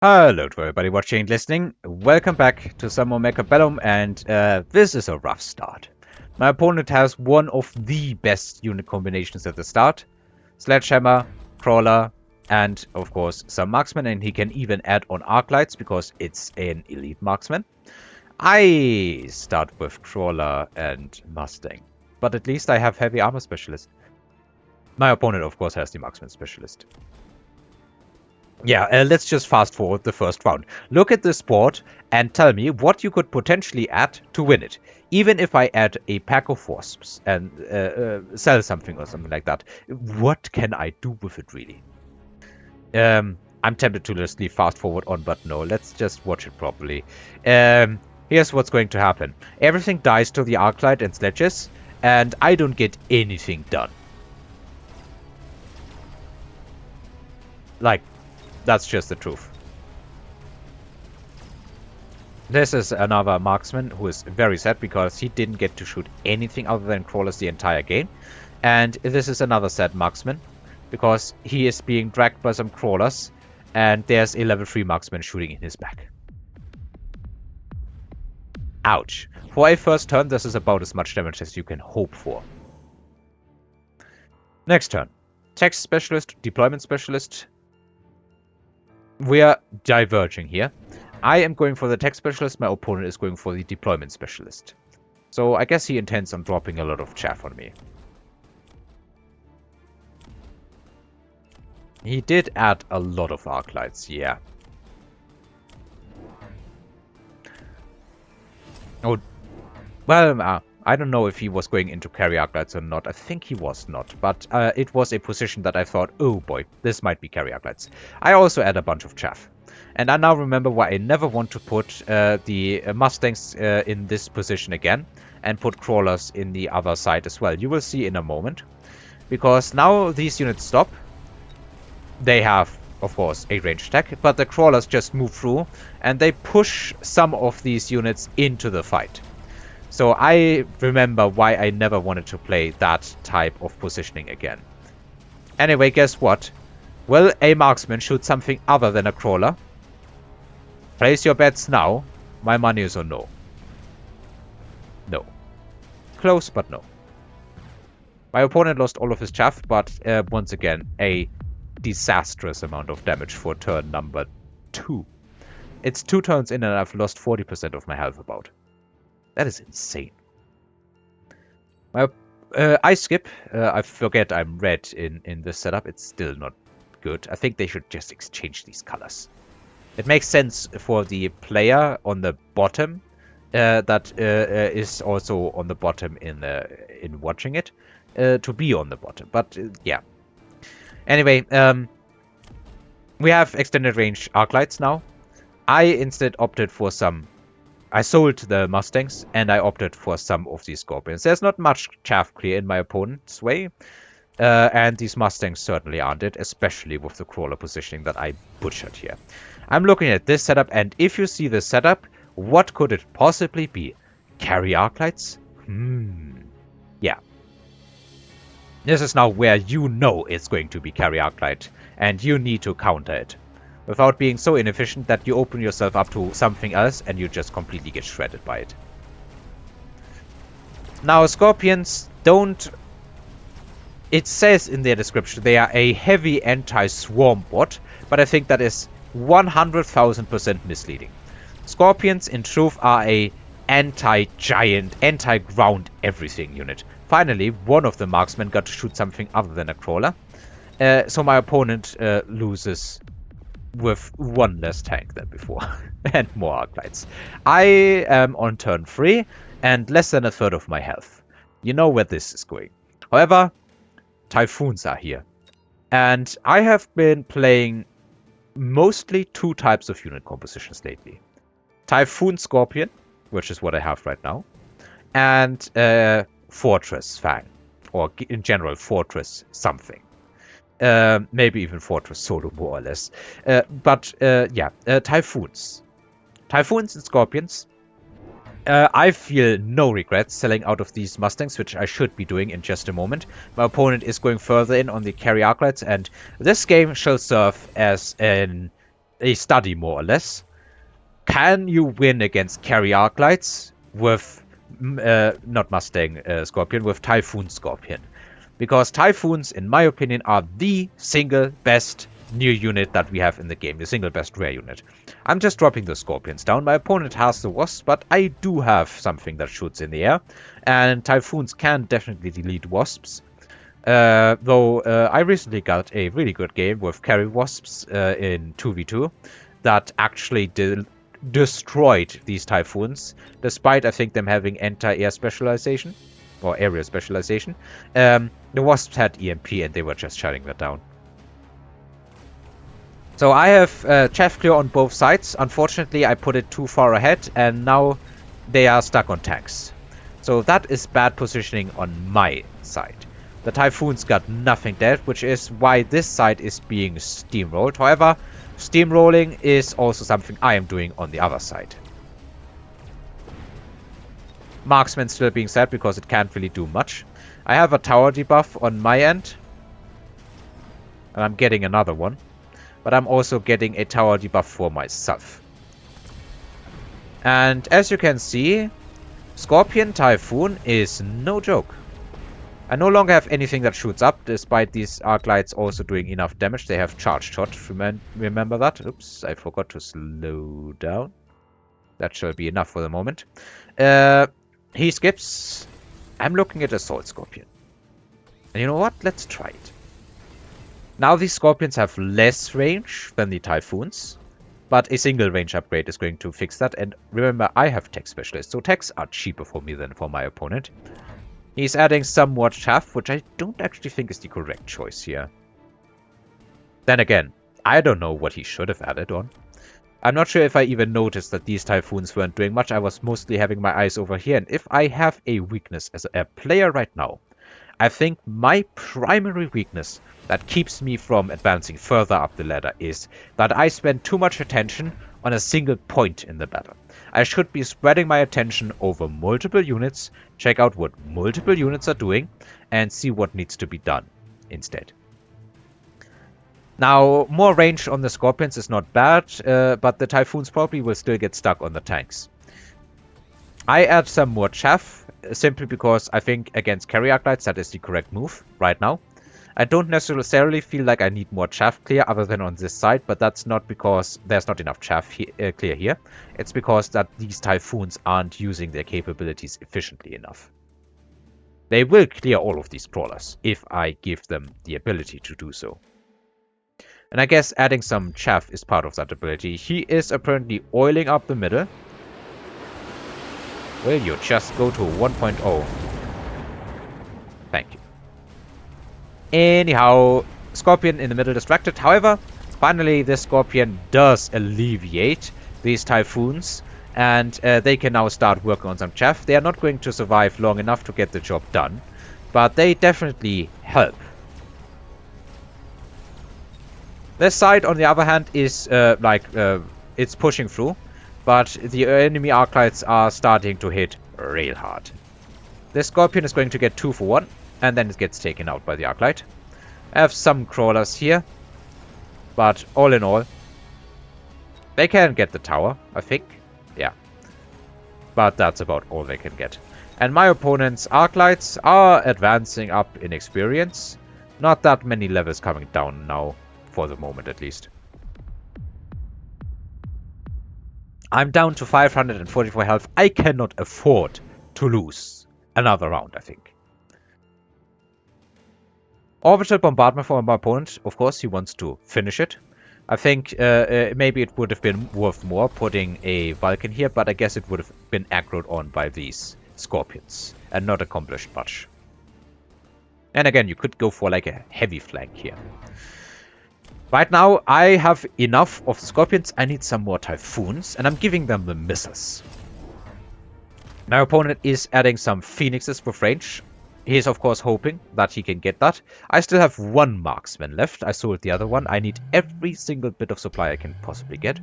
Hello to everybody watching and listening. Welcome back to some more Mechabellum, and this is a rough start. My opponent has one of the best unit combinations at the start. Sledgehammer, Crawler, and of course some Marksman, and he can even add on Arclights because it's an elite Marksman. I start with Crawler and Mustang, but at least I have Heavy Armor Specialist. My opponent of course has the Marksman Specialist. Yeah, let's just fast forward the first round. Look at this board and tell me what you could potentially add to win it. Even if I add a pack of wasps and sell something or something like that, what can I do with it really? I'm tempted to just leave fast forward on, but no, let's just watch it properly. Here's what's going to happen. Everything dies to the Arclight and sledges, and I don't get anything done. Like, that's just the truth. This is another marksman who is very sad because he didn't get to shoot anything other than crawlers the entire game. And this is another sad marksman because he is being dragged by some crawlers and there's a level 3 marksman shooting in his back. Ouch. For a first turn, this is about as much damage as you can hope for. Next turn. Tech Specialist, Deployment Specialist. We are diverging here. I am going for the tech specialist, my opponent is going for the deployment specialist. So I guess he intends on dropping a lot of chaff on me. He did add a lot of Arclights, yeah. Oh, well, I don't know if he was going into carry Arclights or not. I think he was not, but it was a position that I thought, oh boy, this might be carry Arclights. I also add a bunch of chaff. And I now remember why I never want to put the Mustangs in this position again and put crawlers in the other side as well. You will see in a moment. Because now these units stop. They have, of course, a range attack, but the crawlers just move through and they push some of these units into the fight. So I remember why I never wanted to play that type of positioning again. Anyway, guess what? Will a marksman shoot something other than a crawler? Place your bets now. My money is on no. No. Close, but no. My opponent lost all of his chaff, but once again, a disastrous amount of damage for turn number 2. It's 2 turns in and I've lost 40% of my health about. That is insane. I skip. I forget I'm red in this setup. It's still not good. I think they should just exchange these colors. It makes sense for the player on the bottom that is also on the bottom in watching it to be on the bottom. But yeah. Anyway, we have extended range Arclights now. I instead opted for some. I sold the Mustangs and I opted for some of these Scorpions. There's not much chaff clear in my opponent's way. And these Mustangs certainly aren't it, especially with the crawler positioning that I butchered here. I'm looking at this setup, and if you see this setup, what could it possibly be? Carry Arclights? Yeah. This is now where you know it's going to be carry Arclight, and you need to counter it. Without being so inefficient that you open yourself up to something else and you just completely get shredded by it. Now, Scorpions don't... It says in their description they are a heavy anti-swarm bot, but I think that is 100,000% misleading. Scorpions, in truth, are a anti-giant, anti-ground everything unit. Finally, one of the marksmen got to shoot something other than a crawler. So my opponent loses with one less tank than before and more Arclights. I am on turn 3 and less than a third of my health. You know where this is going. However, Typhoons are here. And I have been playing mostly 2 types of unit compositions lately. Typhoon-Scorpion, which is what I have right now, and Fortress Fang, or in general Fortress something. Maybe even Fortress Solo, more or less. Typhoons. Typhoons and Scorpions. I feel no regrets selling out of these Mustangs, which I should be doing in just a moment. My opponent is going further in on the carry Arclights, and this game shall serve as an a study more or less. Can you win against carry Arclights with, not Mustang Scorpion, with Typhoon-Scorpion? Because Typhoons, in my opinion, are the single best new unit that we have in the game, the single best rare unit. I'm just dropping the Scorpions down. My opponent has the Wasps, but I do have something that shoots in the air, and Typhoons can definitely delete Wasps. Though I recently got a really good game with carry Wasps in 2v2 that actually destroyed these Typhoons, despite I think them having anti-air specialization or area specialization. The Wasps had EMP and they were just shutting that down. So I have chaff clear on both sides. Unfortunately, I put it too far ahead and now they are stuck on tanks. So that is bad positioning on my side. The Typhoons got nothing dead, which is why this side is being steamrolled. However, steamrolling is also something I am doing on the other side. Marksman still being set because it can't really do much. I have a tower debuff on my end. And I'm getting another one. But I'm also getting a tower debuff for myself. And as you can see, Scorpion Typhoon is no joke. I no longer have anything that shoots up, despite these Arclights also doing enough damage. They have charge shot, remember that? Oops, I forgot to slow down. That shall be enough for the moment. He skips. I'm looking at Assault Scorpion. And you know what? Let's try it. Now these Scorpions have less range than the Typhoons, but a single range upgrade is going to fix that. And remember, I have tech specialists, so techs are cheaper for me than for my opponent. He's adding some more chaff, which I don't actually think is the correct choice here. Then again, I don't know what he should have added on. I'm not sure if I even noticed that these Typhoons weren't doing much. I was mostly having my eyes over here. And if I have a weakness as a player right now, I think my primary weakness that keeps me from advancing further up the ladder is that I spend too much attention on a single point in the battle. I should be spreading my attention over multiple units, check out what multiple units are doing, and see what needs to be done instead. Now, more range on the Scorpions is not bad, but the Typhoons probably will still get stuck on the tanks. I add some more chaff, simply because I think against carry Arclights that is the correct move right now. I don't necessarily feel like I need more chaff clear other than on this side, but that's not because there's not enough chaff clear here. It's because that these Typhoons aren't using their capabilities efficiently enough. They will clear all of these crawlers if I give them the ability to do so. And I guess adding some chaff is part of that ability. He is apparently oiling up the middle. Will you just go to 1.0? Thank you. Anyhow, Scorpion in the middle distracted. However, finally this Scorpion does alleviate these Typhoons. And they can now start working on some chaff. They are not going to survive long enough to get the job done. But they definitely help. This side, on the other hand, is it's pushing through. But the enemy Arclights are starting to hit real hard. This Scorpion is going to get 2 for 1. And then it gets taken out by the Arclight. I have some crawlers here. But all in all, they can get the tower, I think. Yeah. But that's about all they can get. And my opponent's Arclights are advancing up in experience. Not that many levels coming down now, for the moment at least. I'm down to 544 health. I cannot afford to lose another round, I think. Orbital bombardment for my opponent. Of course, he wants to finish it. I think maybe it would have been worth more putting a Vulcan here, but I guess it would have been aggroed on by these Scorpions and not accomplished much. And again, you could go for like a heavy flank here. Right now, I have enough of Scorpions. I need some more Typhoons, and I'm giving them the missiles. My opponent is adding some Phoenixes with range. He is, of course, hoping that he can get that. I still have one marksman left. I sold the other one. I need every single bit of supply I can possibly get.